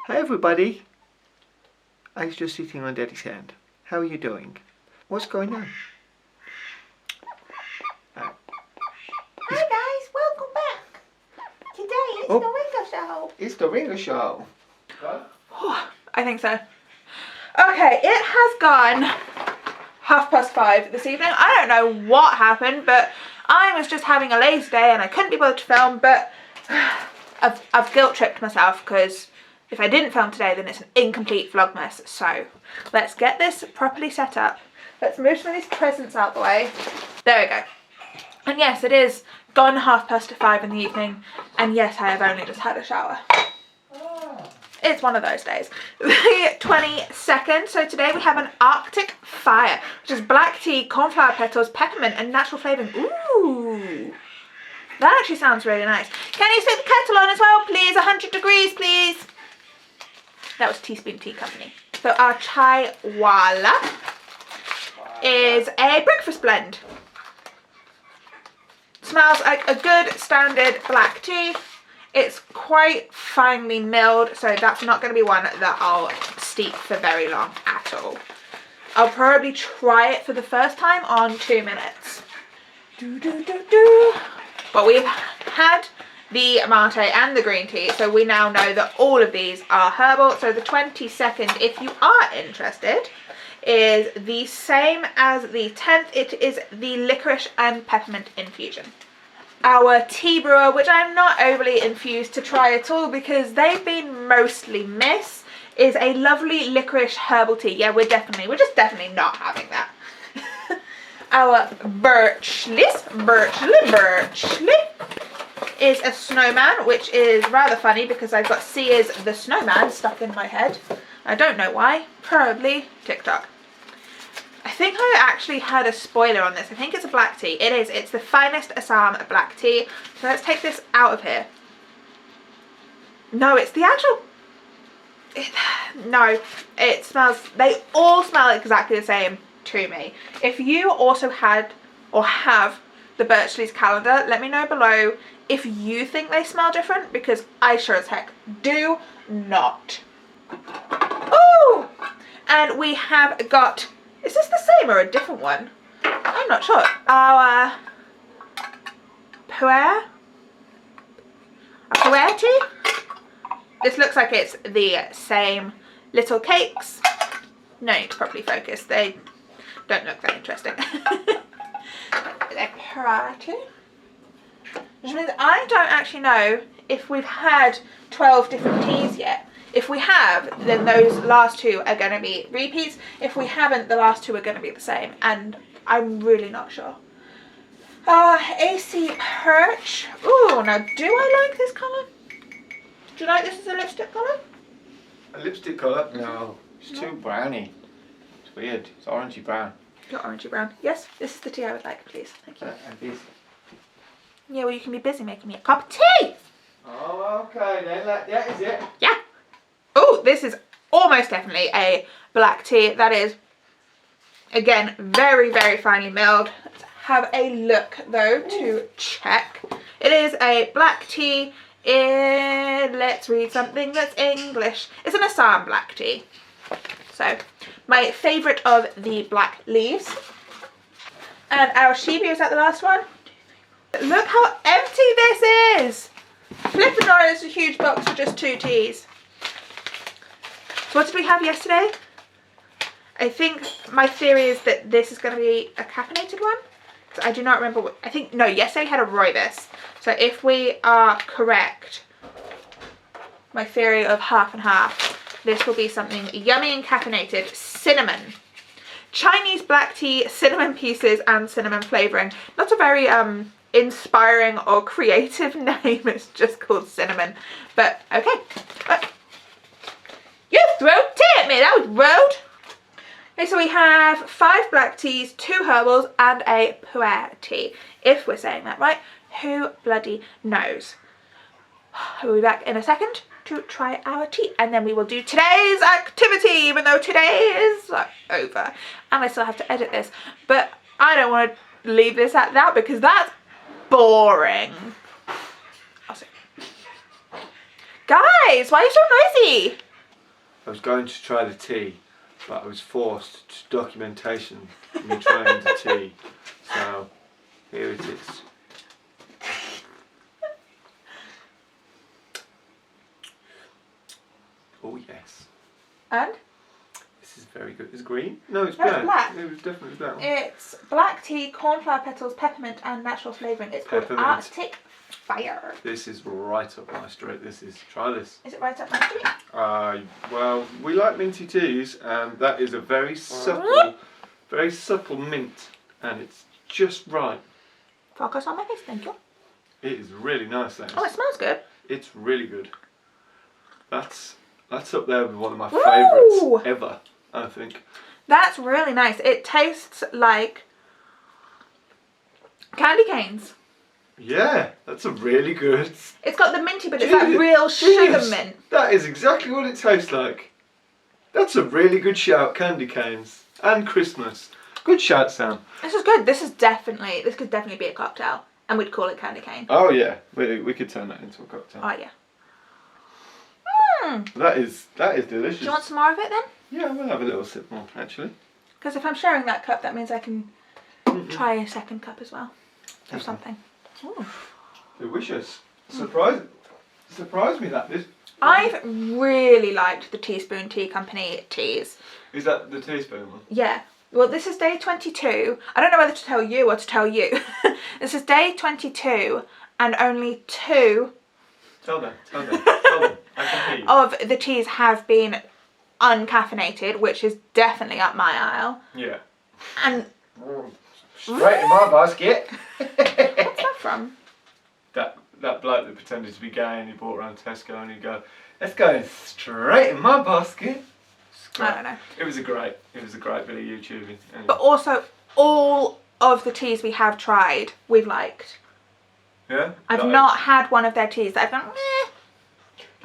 Hi everybody. I was just sitting on Daddy's hand. How are you doing? What's going on? Hi guys, welcome back. Today it's the Ringer Show. It's the Ringer Show. I think so. Okay, it has gone 5:30 this evening. I don't know what happened, but I was just having a lazy day and I couldn't be bothered to film, but I've guilt tripped myself because if I didn't film today then it's an incomplete Vlogmas. So let's get this properly set up. Let's move some of these presents out the way. There we go. And yes, it is gone 5:30 in the evening, and yes, I have only just had a shower. It's one of those days. The 22nd, so today we have an Arctic Fire, which is black tea, cornflower petals, peppermint and natural flavouring. Ooh, that actually sounds really nice. Can you stick the kettle on as well, please? 100 degrees, please. That was Teaspoon Tea Company. So our chai wala is a breakfast blend. Smells like a good standard black tea. It's quite finely milled, so that's not going to be one that I'll steep for very long at all. I'll probably try it for the first time on 2 minutes. But we've had the mate and the green tea, so we now know that all of these are herbal. So the 22nd, if you are interested, is the same as the 10th. It is the licorice and peppermint infusion. Our tea brewer, which I'm not overly enthused to try at all because they've been mostly miss, is a lovely licorice herbal tea. Yeah, we're just definitely not having that. Our birchley is a snowman, which is rather funny because I've got Sears the Snowman stuck in my head. I don't know why, probably TikTok. I think I actually had a spoiler on this. I think it's a black tea. It is. It's the finest Assam black tea. So let's take this out of here. No, it's the actual... No, it smells... They all smell exactly the same to me. If you also had or have the Birchley's calendar, let me know below if you think they smell different, because I sure as heck do not. Ooh! And we have got... Is this the same or a different one? I'm not sure. Our puer tea. This looks like it's the same little cakes. No need to properly focus. They don't look that interesting. They're puer tea. Which means I don't actually know if we've had 12 different teas yet. If we have, then those last two are going to be repeats. If we haven't, the last two are going to be the same. And I'm really not sure. AC Perch. Ooh, now do I like this colour? Do you like this as a lipstick colour? A lipstick colour? No, it's too browny. It's weird. It's orangey brown. You're orangey brown. Yes, this is the tea I would like, please. Thank you. And this. Yeah, well, you can be busy making me a cup of tea. Oh, okay then. That is it. Yeah. Oh, this is almost definitely a black tea. That is, again, very, very finely milled. Let's have a look, though, to check. It is a black tea in, let's read something that's English. It's an Assam black tea. So, my favourite of the black leaves. And our Shibi, is that the last one? Look how empty this is. Flippin' on, it's a huge box for just 2 teas. So what did we have yesterday? I think my theory is that this is going to be a caffeinated one. I do not remember what, I think, no, yesterday we had a Rooibos. So if we are correct, my theory of half and half, this will be something yummy and caffeinated. Cinnamon. Chinese black tea, cinnamon pieces and cinnamon flavouring. Not a very inspiring or creative name, it's just called cinnamon. But okay. You threw tea at me, that was rude. Okay, so we have 5 black teas, 2 herbals and a puer tea. If we're saying that right, who bloody knows? We'll be back in a second to try our tea, and then we will do today's activity, even though today is over. And I still have to edit this, but I don't want to leave this at that because that's boring. I'll see. Guys, why are you so noisy? I was going to try the tea, but I was forced to documentation me trying the tea. So here it is. Oh yes. And? This is very good. It's green? No, it's No, black. it's black. It was definitely black. It's black tea, cornflower petals, peppermint, and natural flavouring. It's called Peppermint. Arctic Fire. This is right up my street. Try this. Is it right up my street? Well, we like minty teas, and that is a very subtle mint, and it's just right. Focus on my face, thank you. It is really nice. That is. Oh, it smells good. It's really good. That's up there with one of my favourites ever, I think. That's really nice. It tastes like candy canes. Yeah, that's a really good. It's got the minty, but it's that real sugar mint. That is exactly what it tastes like. That's a really good shout, candy canes. And Christmas. Good shout, Sam. This is good. This could definitely be a cocktail. And we'd call it candy cane. Oh yeah, we could turn that into a cocktail. Oh yeah. That is delicious. Do you want some more of it then? Yeah, we'll have a little sip more, actually. Because if I'm sharing that cup, that means I can try a second cup as well. Of something. Ooh. Delicious. Surprise me that this. I've really liked the Teaspoon Tea Company teas. Is that the teaspoon one? Yeah. Well, this is day 22. I don't know whether to tell you or to tell you. This is day 22 and only 2 Tell them. I can hear you. of the teas have been uncaffeinated, which is definitely up my aisle. Yeah. And Straight in my basket. what's that from? That bloke that pretended to be gay and he brought around Tesco and he'd go, let's go straight in my basket. I don't know. It was a great bit of YouTubing. Anyway. But also, all of the teas we have tried, we've liked. Yeah? I've not had one of their teas that I've gone,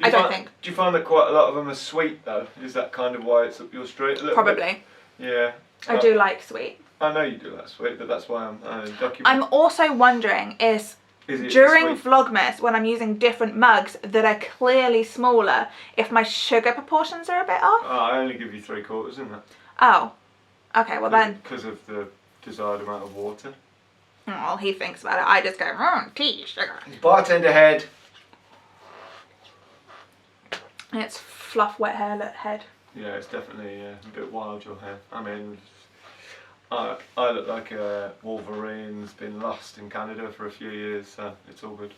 I don't think. Do you find that quite a lot of them are sweet though? Is that kind of why it's up your street a little Probably. bit? Yeah. I do like sweet. I know you do like sweet, but that's why I'm documenting. I'm also wondering is it during sweet? Vlogmas, when I'm using different mugs that are clearly smaller, if my sugar proportions are a bit off. Oh, I only give you 3/4, isn't it? Oh. Okay, well then. Because of the desired amount of water. Oh, he thinks about it. I just go, tea, sugar. Bartender head. And it's fluff, wet hair, head. Yeah, it's definitely a bit wild, your hair. I mean, I look like a Wolverine's been lost in Canada for a few years, so it's all good.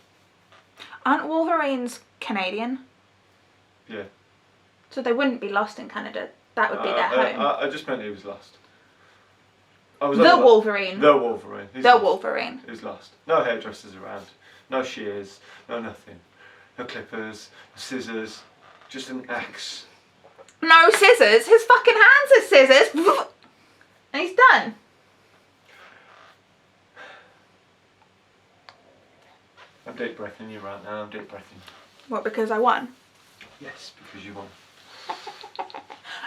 Aren't Wolverines Canadian? Yeah. So they wouldn't be lost in Canada. That would be their home. I just meant he was lost. The Wolverine. The Wolverine. The Wolverine. He's lost. No hairdressers around. No shears. No nothing. No clippers. No scissors. Just an axe. No scissors. His fucking hands are scissors. And he's done. I'm deep breathing you right now. I'm deep breathing. What, because I won? Yes, because you won.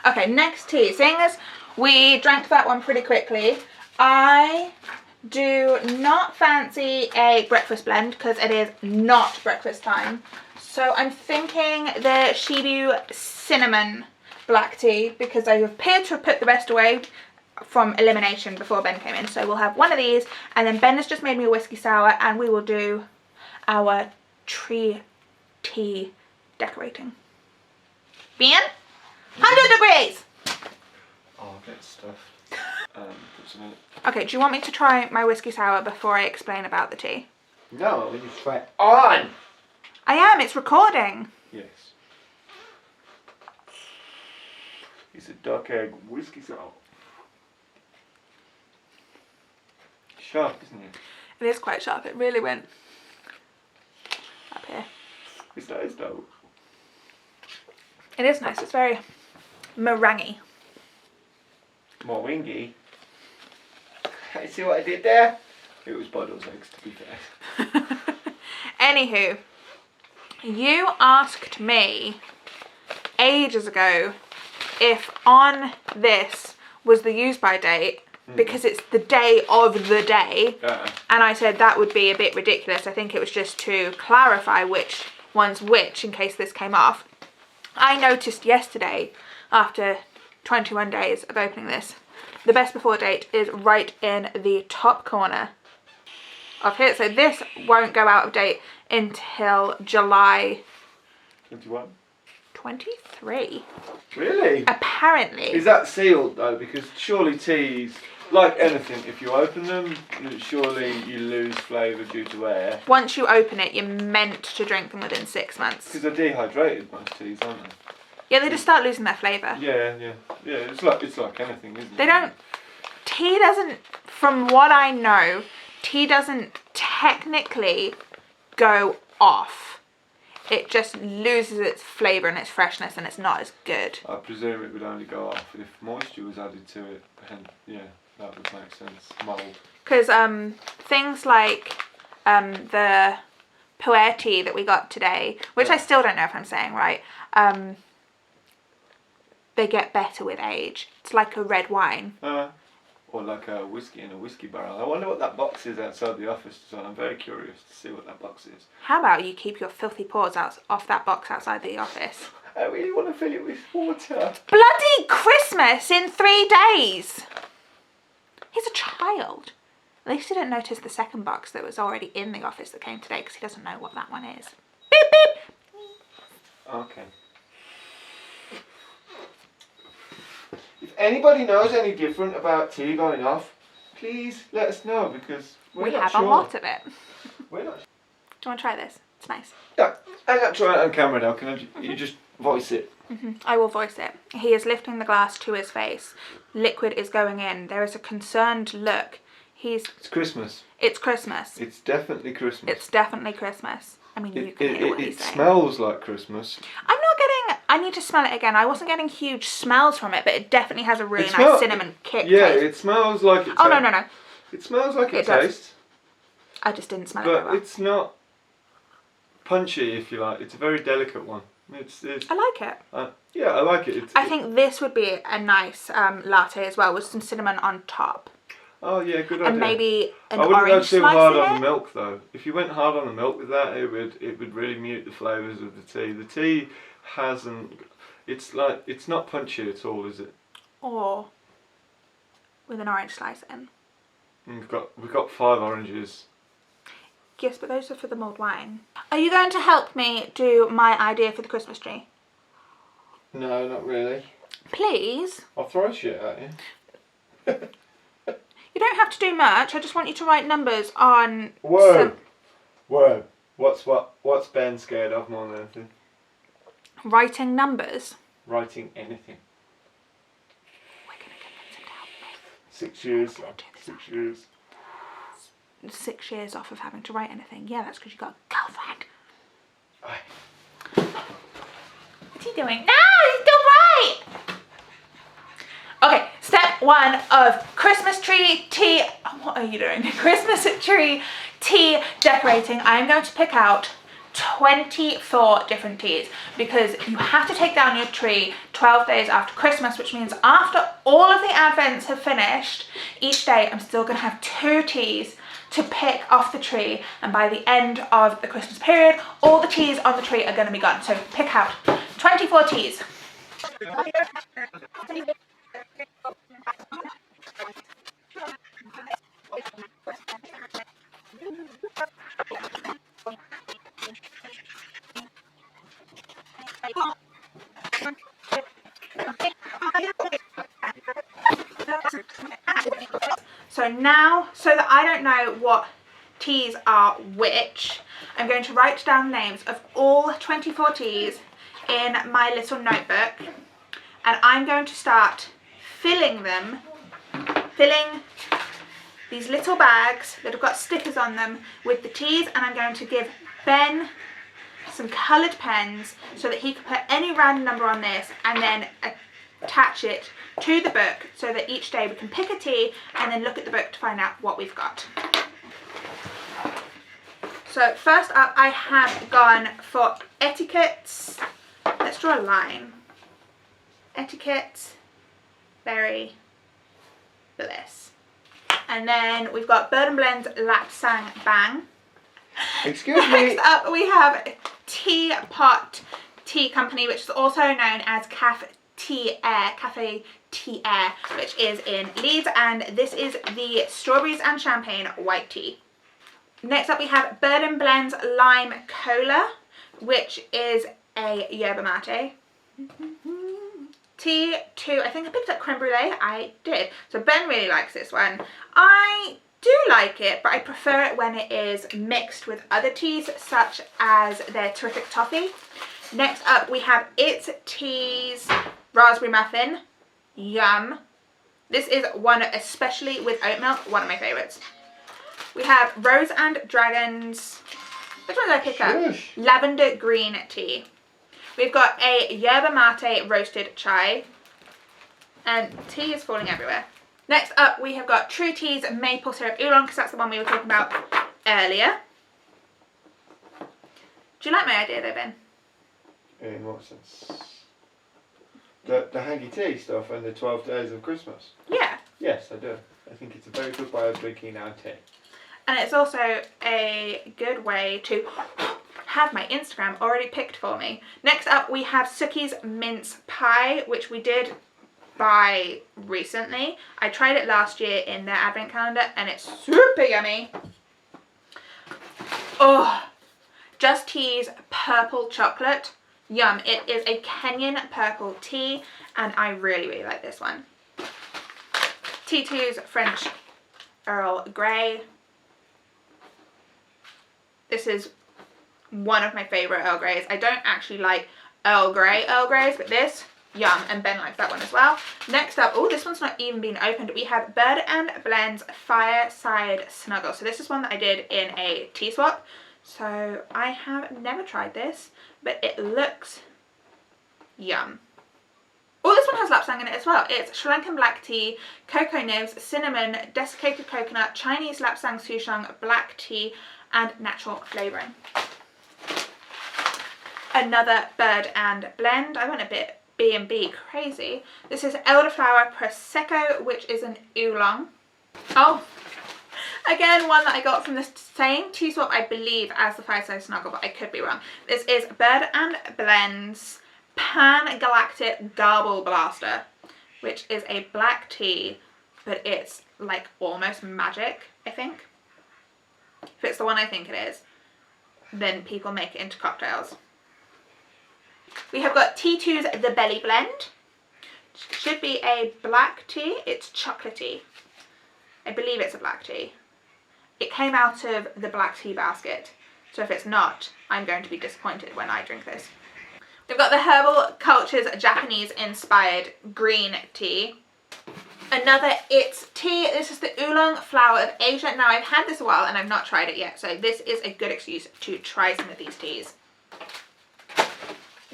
Okay, next tea. Seeing as we drank that one pretty quickly, I do not fancy a breakfast blend because it is not breakfast time. So I'm thinking the Shibu cinnamon black tea because I appear to have put the rest away from elimination before Ben came in. So we'll have one of these, and then Ben has just made me a whiskey sour, and we will do our tree tea decorating. Bien? 100 degrees! Oh, I'll get stuff. Put some in it. Okay, do you want me to try my whiskey sour before I explain about the tea? No, we just try it on! I am, it's recording. Yes. It's a duck egg whiskey sour. Sharp, isn't it? It is quite sharp, it really went up here. It's nice though. It is nice, it's very meringue. More wingy. See what I did there? It was Boddle's eggs, to be fair. Anywho, you asked me ages ago if on this was the use by date because it's the day of the day, and I said that would be a bit ridiculous. I think it was just to clarify which one's which in case this came off. I noticed yesterday, after 21 days of opening this, the best before date is right in the top corner of here. So this won't go out of date until July 21. 23. Really? Apparently. Is that sealed though? Because surely teas, like anything, if you open them, surely you lose flavour due to air. Once you open it, you're meant to drink them within 6 months. Because they're dehydrated, most teas, aren't they? Yeah, they just start losing their flavour. Yeah. It's like anything, isn't it? They don't. Tea doesn't. From what I know, tea doesn't technically go off. It just loses its flavour and its freshness, and it's not as good. I presume it would only go off if moisture was added to it. And yeah, that would make sense. Mould. Because things like the pu'er tea that we got today, which I still don't know if I'm saying right, they get better with age. It's like a red wine. Or like a whiskey in a whiskey barrel. I wonder what that box is outside the office. So I'm very curious to see what that box is. How about you keep your filthy paws off that box outside the office? I really want to fill it with water. Bloody Christmas in 3 days! He's a child. At least he didn't notice the second box that was already in the office that came today, because he doesn't know what that one is. Beep beep! Okay. If anybody knows any different about tea going off, please let us know, because we have a lot of it. We're not. Do you want to try this? It's nice. Yeah, I'm going to try it on camera now. Can you just voice it? I will voice it. He is lifting the glass to his face. Liquid is going in. There is a concerned look. It's Christmas. It's Christmas. It's definitely Christmas. It's definitely Christmas. I mean, you can hear what he's saying. It smells like Christmas. I'm not getting... I need to smell it again. I wasn't getting huge smells from it, but it definitely has a really nice cinnamon kick. Yeah, taste. it smells like it. Oh, no. It smells like it does. tastes. I just didn't smell it very well. But it's not punchy, if you like. It's a very delicate one. I like it. Yeah, I like it. I think this would be a nice latte as well, with some cinnamon on top. Oh yeah, good idea. And maybe an I wouldn't go orange too slice hard in on it. the milk though. If you went hard on the milk with that, it would really mute the flavours of the tea. The tea hasn't. It's not punchy at all, is it? Or with an orange slice in. And we've got 5 oranges. Yes, but those are for the mulled wine. Are you going to help me do my idea for the Christmas tree? No, not really. Please. I'll throw shit at you. You don't have to do much. I just want you to write numbers on. Whoa. Whoa. What's Ben scared of more than anything? Writing numbers. Writing anything. We're gonna convince him to help me. 6 years. We're gonna do this 6 years. 6 years off of having to write anything. Yeah, that's because you got a girlfriend. Aye. What's he doing? No, he's still right. Okay, step 1 of Christmas tree tea. What are you doing? Christmas tree tea decorating. I'm going to pick out 24 different teas, because you have to take down your tree 12 days after Christmas, which means after all of the Advents have finished, each day I'm still going to have 2 teas to pick off the tree, and by the end of the Christmas period, all the teas on the tree are going to be gone. So pick out 24 teas. So now, so that I don't know what teas are which, I'm going to write down the names of all 24 teas in my little notebook, and I'm going to start filling these little bags that have got stickers on them with the teas, and I'm going to give Ben some coloured pens so that he can put any random number on this and then attach it to the book, so that each day we can pick a tea and then look at the book to find out what we've got. So first up, I have gone for etiquettes. Let's draw a line. Etiquette, berry, bliss. And then we've got Bird and Blend's Lapsang Bang. Excuse me. Next up we have Teapot Tea Company, which is also known as Cafe Tea Air, which is in Leeds, and this is the Strawberries and Champagne White Tea. Next up we have Bird and Blends Lime Cola, which is a yerba mate. Tea 2, I think I picked up creme brulee. I did. So Ben really likes this one. I do like it, but I prefer it when it is mixed with other teas, such as their Terrific Toffee. Next up we have It's Tea's Raspberry Muffin. Yum. This is one, especially with oat milk, one of my favourites. We have Rose and Dragons. Which one did I pick up? Lavender Green Tea. We've got a yerba mate roasted chai. And tea is falling everywhere. Next up we have got True Tea's Maple Syrup Oolong, because that's the one we were talking about earlier. Do you like my idea though, Ben? In what sense? The hanky tea stuff and the 12 days of Christmas? Yeah. Yes, I do. I think it's a very good way of drinking our tea. And it's also a good way to have my Instagram already picked for me. Next up we have Suki's Mince Pie, which we did buy recently. I tried it last year in their advent calendar and it's super yummy. Oh, Just Tea's Purple Chocolate. Yum. It is a Kenyan purple tea and I really, really like this one. T2's French Earl Grey. This is one of my favourite Earl Greys. I don't actually like Earl Greys, but this, yum, and Ben likes that one as well. Next up, oh, this one's not even been opened. We have Bird and Blends Fireside Snuggle. So this is one that I did in a tea swap. So I have never tried this, but it looks yum. Oh, this one has lapsang in it as well. It's Sri Lankan black tea, cocoa nibs, cinnamon, desiccated coconut, Chinese lapsang souchong, black tea, and natural flavouring. Another Bird and Blend. I went a bit B&B crazy. This is Elderflower Prosecco, which is an oolong. Oh, again, one that I got from the same tea swap, I believe, as the Fireside Snuggle, but I could be wrong. This is Bird and Blend's Pan Galactic Garble Blaster, which is a black tea, but it's like almost magic, I think. If it's the one I think it is, then people make it into cocktails. We have got T2's The Belly Blend. Should be a black tea. It's chocolatey. I believe it's a black tea. It came out of the black tea basket, so if it's not, I'm going to be disappointed when I drink this. We've got the Herbal Cultures Japanese inspired green tea. Another It's Tea. This is the Oolong Flower of Asia. Now I've had this a while and I've not tried it yet, so this is a good excuse to try some of these teas.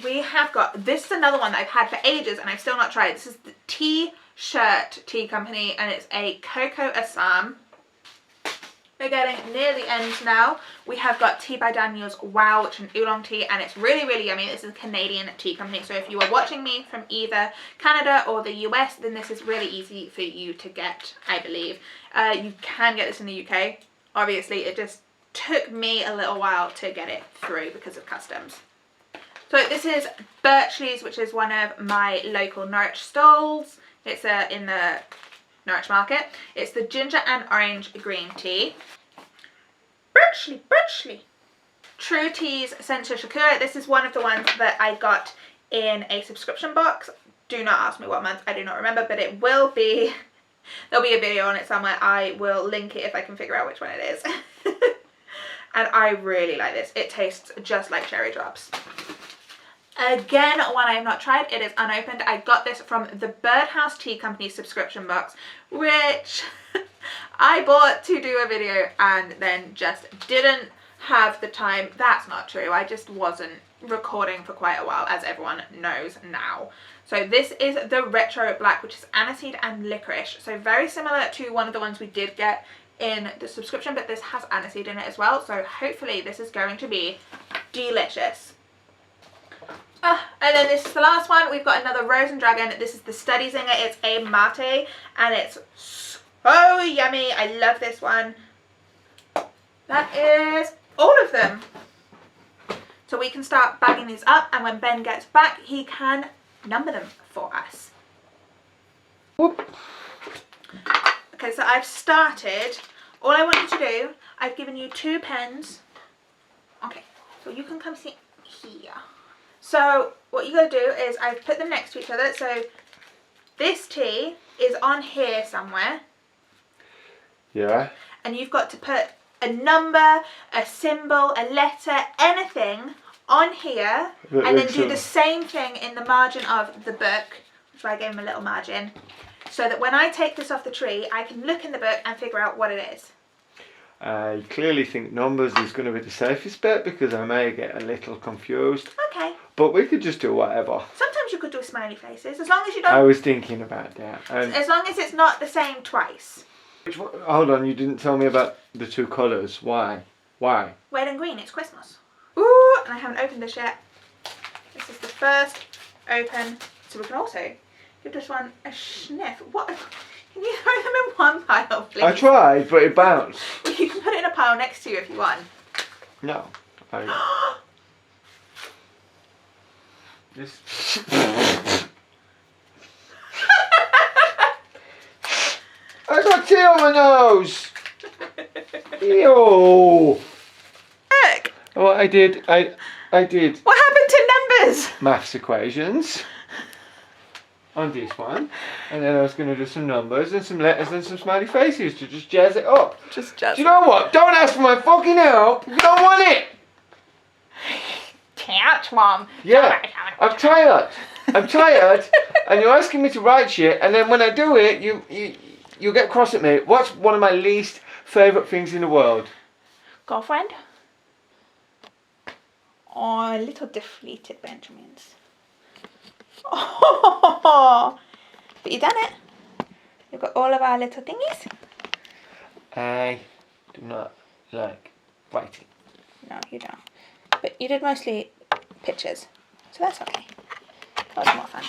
We have got, this is another one that I've had for ages and I've still not tried. This is the T-Shirt Tea Company and it's a Cocoa Assam. We're getting near the end now. We have got Tea by Daniel's Wow, which is an oolong tea, and it's really, really yummy. This is a Canadian tea company, so if you are watching me from either Canada or the US, then this is really easy for you to get, I believe. You can get this in the UK. Obviously, it just took me a little while to get it through because of customs. So this is Birchley's, which is one of my local Norwich stalls. It's in the Norwich Market. It's the ginger and orange green tea. Birchley. True Tea's Sencha Sakura. This is one of the ones that I got in a subscription box. Do not ask me what month, I do not remember, but it will be, there'll be a video on it somewhere. I will link it if I can figure out which one it is. And I really like this. It tastes just like cherry drops. Again, one I have not tried. It is unopened. I got this from the Birdhouse Tea Company subscription box, which I bought to do a video and then just didn't have the time. That's not true. I just wasn't recording for quite a while, as everyone knows now. So this is the Retro Black, which is aniseed and licorice. So very similar to one of the ones we did get in the subscription, but this has aniseed in it as well. So hopefully this is going to be delicious. And then this is the last one. We've got another Rose and Dragon. This is the Study Singer. It's a mate and it's so yummy. I love this one. That is all of them. So we can start bagging these up, and when Ben gets back, he can number them for us. Whoop. Okay, so I've started. All I want you to do, I've given you 2 pens. Okay, so you can come sit here. So what you gotta do is I've put them next to each other. So this T is on here somewhere. Yeah. And you've got to put a number, a symbol, a letter, anything on here, and then do the same thing in the margin of the book, which is why I gave him a little margin, so that when I take this off the tree, I can look in the book and figure out what it is. I clearly think numbers is going to be the safest bet because I may get a little confused. Okay. But we could just do whatever. Sometimes you could do smiley faces, as long as you don't... I was thinking about that. As long as it's not the same twice. Which one? Hold on, you didn't tell me about the 2 colours. Why? Why? Red and green, it's Christmas. Ooh, and I haven't opened this yet. This is the first open, so we can also give this one a sniff. What? Can you throw them in one pile, please? I tried, but it bounced. Well, you can put it in a pile next to you if you want. No. This. I got tea on my nose. Ew. Look. Oh, I did. I did. What happened to numbers? Maths equations on this one, and then I was going to do some numbers and some letters and some smiley faces to just jazz it up. Just jazz. Do you know what? Don't ask for my fucking help. You don't want it. Can't, Mom. Yeah, I'm tired. I'm tired, and you're asking me to write shit, and then when I do it, you get cross at me. What's one of my least favourite things in the world? Girlfriend? Oh, little deflated Benjamins. Oh, but you done it. You've got all of our little thingies. I do not like writing. No, you don't. But you did mostly pictures, so that's okay. That was more fun.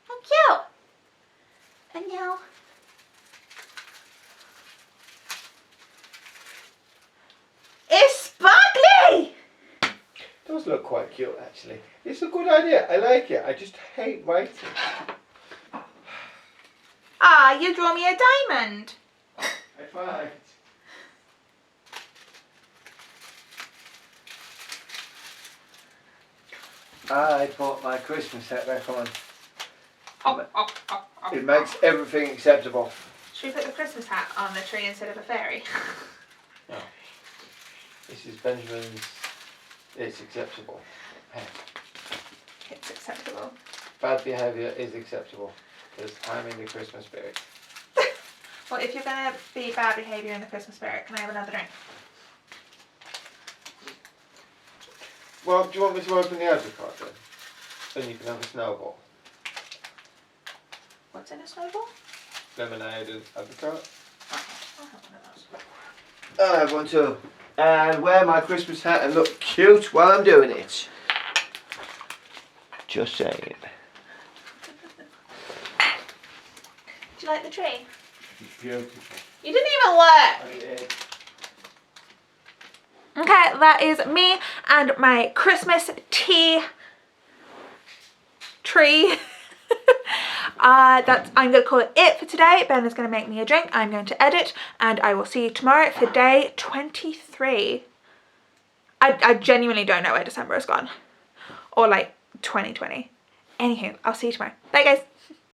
How cute! And now, it's sparkly! It does look quite cute, actually. It's a good idea. I like it. I just hate writing. Ah, you draw me a diamond. I tried. I bought my Christmas hat back on. It makes everything acceptable. Should we put the Christmas hat on the tree instead of a fairy? No. This is Benjamin's. It's acceptable. It's acceptable. Bad behaviour is acceptable because I'm in the Christmas spirit. Well, if you're going to be bad behaviour in the Christmas spirit, can I have another drink? Well, do you want me to open the apricot then? Then you can have a snowball. What's in a snowball? Lemonade and apricot. Okay, I'll have one of those. I'll have one too. And wear my Christmas hat and look cute while I'm doing it. Just saying. Do you like the tree? It's beautiful. You didn't even look. I did. Okay, that is me and my Christmas tea tree. I'm going to call it for today. Ben is going to make me a drink. I'm going to edit, and I will see you tomorrow for day 23. I genuinely don't know where December has gone. Or like 2020. Anywho, I'll see you tomorrow. Bye guys.